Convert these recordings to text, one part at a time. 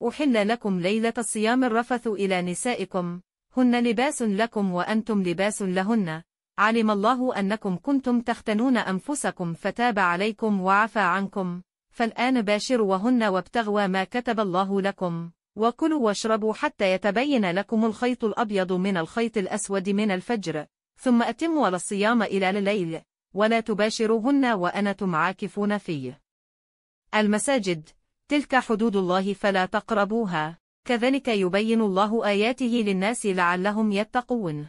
أحل لكم ليلة الصيام الرفث إلى نسائكم هن لباس لكم وأنتم لباس لهن علم الله أنكم كنتم تختنون أنفسكم فتاب عليكم وعفى عنكم فالآن باشروهن وابتغوا ما كتب الله لكم وكلوا واشربوا حتى يتبين لكم الخيط الأبيض من الخيط الأسود من الفجر ثم أتموا الصيام إلى الليل ولا تباشروهن وأنتم عاكفون فيه المساجد تلك حدود الله فلا تقربوها كذلك يبين الله آياته للناس لعلهم يتقون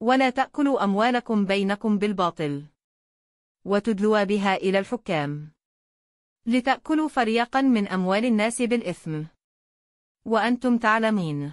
ولا تأكلوا أموالكم بينكم بالباطل وتدلوا بها إلى الحكام لتأكلوا فريقا من أموال الناس بالإثم وأنتم تعلمين।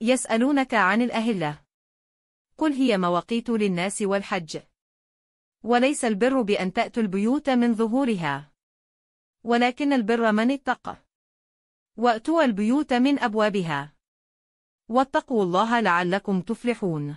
يسألونك عن الأهلة قل هي مواقيت للناس والحج وليس البر بأن تأتوا البيوت من ظهورها ولكن البر من اتقى وأتوا البيوت من أبوابها واتقوا الله لعلكم تفلحون।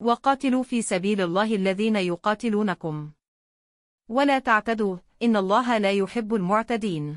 وقاتلوا في سبيل الله الذين يقاتلونكم ولا تعتدوا إن الله لا يحب المعتدين।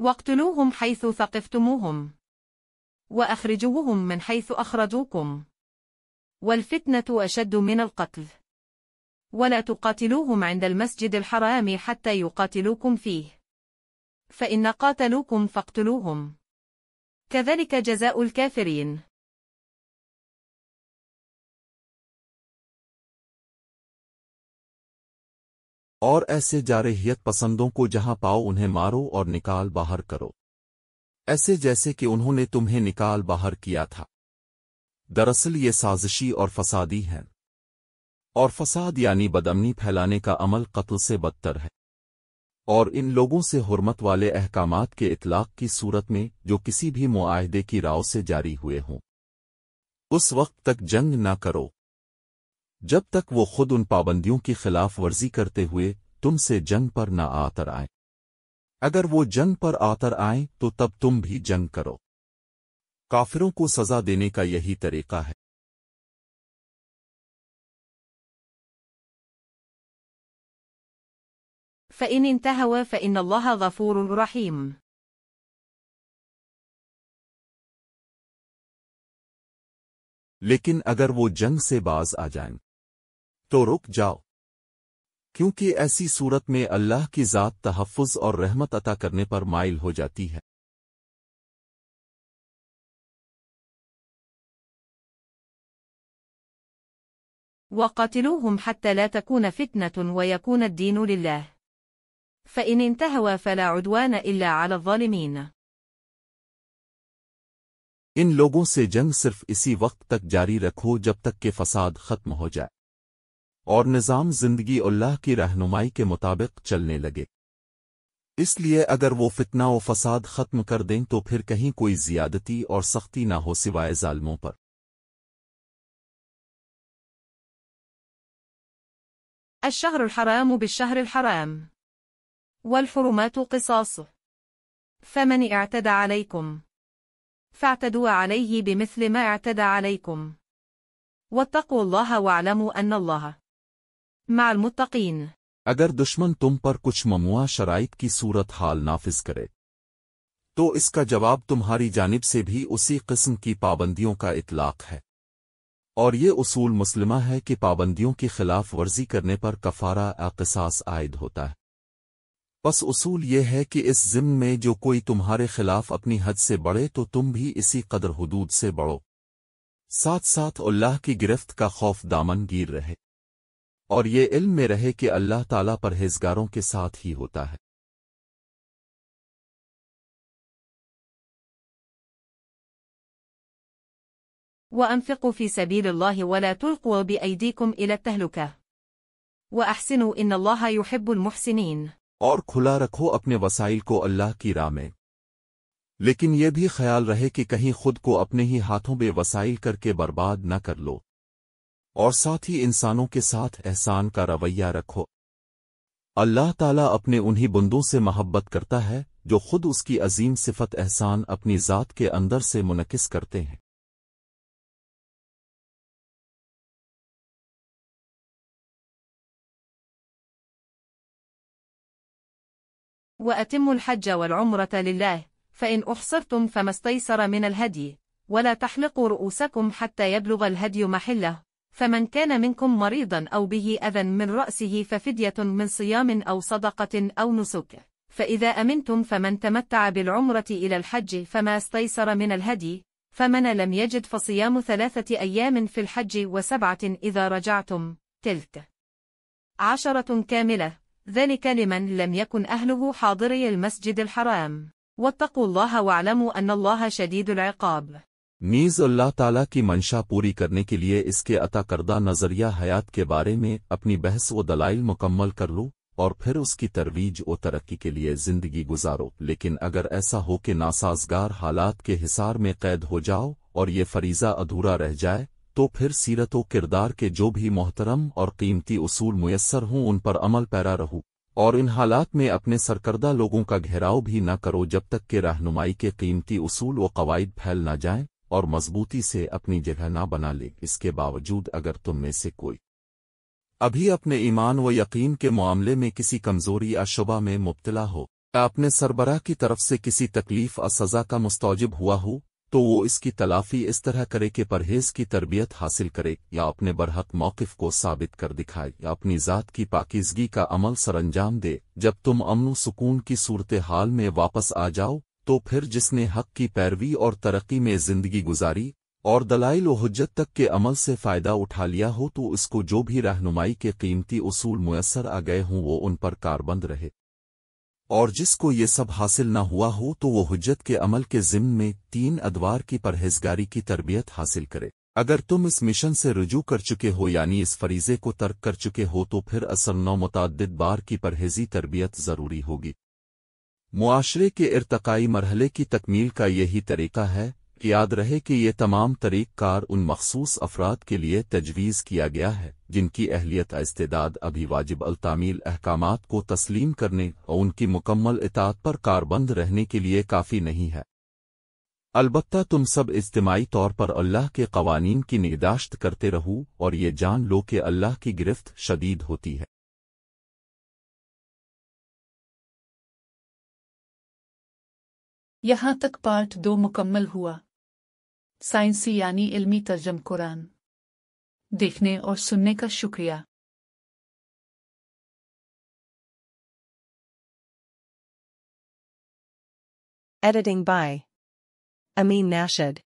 واقتلوهم حيث ثقفتموهم وأخرجوهم من حيث أخرجوكم والفتنة أشد من القتل ولا تقاتلوهم عند المسجد الحرام حتى يقاتلوكم فيه فإن قاتلوكم فاقتلوهم كذلك جزاء الكافرين. اور ایسے جارحیت پسندوں کو جہاں پاؤ انہیں مارو اور نکال باہر کرو، ایسے جیسے کہ انہوں نے تمہیں نکال باہر کیا تھا۔ دراصل یہ سازشی اور فسادی ہیں، اور فساد یعنی بدامنی پھیلانے کا عمل قتل سے بدتر ہے۔ اور ان لوگوں سے حرمت والے احکامات کے اطلاق کی صورت میں جو کسی بھی معاہدے کی راؤ سے جاری ہوئے ہوں، اس وقت تک جنگ نہ کرو جب تک وہ خود ان پابندیوں کی خلاف ورزی کرتے ہوئے تم سے جنگ پر نہ آتر آئیں۔ اگر وہ جنگ پر آتر آئیں تو تب تم بھی جنگ کرو۔ کافروں کو سزا دینے کا یہی طریقہ ہے۔ فإن انتهوا فإن الله غفور رحيم۔ لیکن اگر وہ جنگ سے باز آ جائیں تو رک جاؤ، کیونکہ ایسی صورت میں اللہ کی ذات تحفظ اور رحمت عطا کرنے پر مائل ہو جاتی ہے۔ وقاتلوهم حتى لا تكون فتنة ويكون الدين لله، فإن انتهوا فلا عدوان إلا على الظالمين۔ ان لوگوں سے جنگ صرف اسی وقت تک جاری رکھو جب تک کہ فساد ختم ہو جائے اور نظام زندگی اللہ کی رہنمائی کے مطابق چلنے لگے۔ اس لیے اگر وہ فتنہ و فساد ختم کر دیں تو پھر کہیں کوئی زیادتی اور سختی نہ ہو سوائے ظالموں پر۔ الشهر الحرام بالشهر الحرام، والحرمات قصاص، فمن اعتدى عليكم فاعتدوا عليه بمثل ما اعتدى عليكم، واتقوا الله واعلموا أن الله مع المتقين۔ اگر دشمن تم پر کچھ ممنوع شرائط کی صورت حال نافذ کرے تو اس کا جواب تمہاری جانب سے بھی اسی قسم کی پابندیوں کا اطلاق ہے، اور یہ اصول مسلمہ ہے کہ پابندیوں کی خلاف ورزی کرنے پر کفارہ قصاص عائد ہوتا ہے۔ بس اصول یہ ہے کہ اس ضمن میں جو کوئی تمہارے خلاف اپنی حد سے بڑھے تو تم بھی اسی قدر حدود سے بڑھو، ساتھ ساتھ اللہ کی گرفت کا خوف دامن گیر رہے، اور یہ علم میں رہے کہ اللہ تعالیٰ پرہیزگاروں کے ساتھ ہی ہوتا ہے۔ وأنفقوا في سبيل الله ولا تلقوا بأيديكم إلى التهلكة وأحسنوا إن الله يحب المحسنين۔ اور کھلا رکھو اپنے وسائل کو اللہ کی راہ میں، لیکن یہ بھی خیال رہے کہ کہیں خود کو اپنے ہی ہاتھوں بے وسائل کر کے برباد نہ کر لو، اور ساتھ ہی انسانوں کے ساتھ احسان کا رویہ رکھو۔ اللہ تعالیٰ اپنے انہی بندوں سے محبت کرتا ہے جو خود اس کی عظیم صفت احسان اپنی ذات کے اندر سے منعکس کرتے ہیں۔ وأتموا الحج والعمرة لله، فإن أحصرتم فما استيسر من الهدي، ولا تحلقوا رؤوسكم حتى يبلغ الهدي محله، فمن كان منكم مريضا أو به أذى من رأسه ففدية من صيام أو صدقة أو نسك، فإذا أمنتم فمن تمتع بالعمرة إلى الحج فما استيسر من الهدي، فمن لم يجد فصيام 3 أيام في الحج و7 إذا رجعتم، تلك 10 كاملة، ذلك لمن لم يكن أهله حاضري المسجد الحرام، واتقوا الله واعلموا أن الله شديد العقاب۔ نیز اللہ تعالیٰ کی منشا پوری کرنے کے لیے اس کے عطا کردہ نظریہ حیات کے بارے میں اپنی بحث و دلائل مکمل کر لو، اور پھر اس کی ترویج و ترقی کے لیے زندگی گزارو۔ لیکن اگر ایسا ہو کہ ناسازگار حالات کے حصار میں قید ہو جاؤ اور یہ فریضہ ادھورا رہ جائے تو پھر سیرت و کردار کے جو بھی محترم اور قیمتی اصول میسر ہوں ان پر عمل پیرا رہو، اور ان حالات میں اپنے سرکردہ لوگوں کا گھیراؤ بھی نہ کرو جب تک کہ رہنمائی کے قیمتی اصول و قواعد پھیل نہ جائیں اور مضبوطی سے اپنی جگہ نہ بنا لے۔ اس کے باوجود اگر تم میں سے کوئی ابھی اپنے ایمان و یقین کے معاملے میں کسی کمزوری یا شبہ میں مبتلا ہو یا اپنے سربراہ کی طرف سے کسی تکلیف اور سزا کا مستوجب ہوا ہو تو وہ اس کی تلافی اس طرح کرے کہ پرہیز کی تربیت حاصل کرے، یا اپنے برحق موقف کو ثابت کر دکھائے، یا اپنی ذات کی پاکیزگی کا عمل سر انجام دے۔ جب تم امن و سکون کی صورتحال میں واپس آ جاؤ تو پھر جس نے حق کی پیروی اور ترقی میں زندگی گزاری اور دلائل و حجت تک کے عمل سے فائدہ اٹھا لیا ہو تو اس کو جو بھی رہنمائی کے قیمتی اصول میسر آ گئے ہوں وہ ان پر کاربند رہے، اور جس کو یہ سب حاصل نہ ہوا ہو تو وہ حجت کے عمل کے ضمن میں 3 ادوار کی پرہیزگاری کی تربیت حاصل کرے۔ اگر تم اس مشن سے رجوع کر چکے ہو یعنی اس فریضے کو ترک کر چکے ہو تو پھر اثر نو متعدد بار کی پرہیزی تربیت ضروری ہوگی۔ معاشرے کے ارتقائی مرحلے کی تکمیل کا یہی طریقہ ہے۔ یاد رہے کہ یہ تمام طریق کار ان مخصوص افراد کے لیے تجویز کیا گیا ہے جن کی اہلیت استعداد ابھی واجب التعمیل احکامات کو تسلیم کرنے اور ان کی مکمل اطاعت پر کاربند رہنے کے لیے کافی نہیں ہے۔ البتہ تم سب اجتماعی طور پر اللہ کے قوانین کی نگہداشت کرتے رہو اور یہ جان لو کہ اللہ کی گرفت شدید ہوتی ہے۔ یہاں تک پارٹ 2 مکمل ہوا۔ سائنسی یعنی علمی ترجم قرآن دیکھنے اور سننے کا شکریہ۔ Editing by Amin Nashid.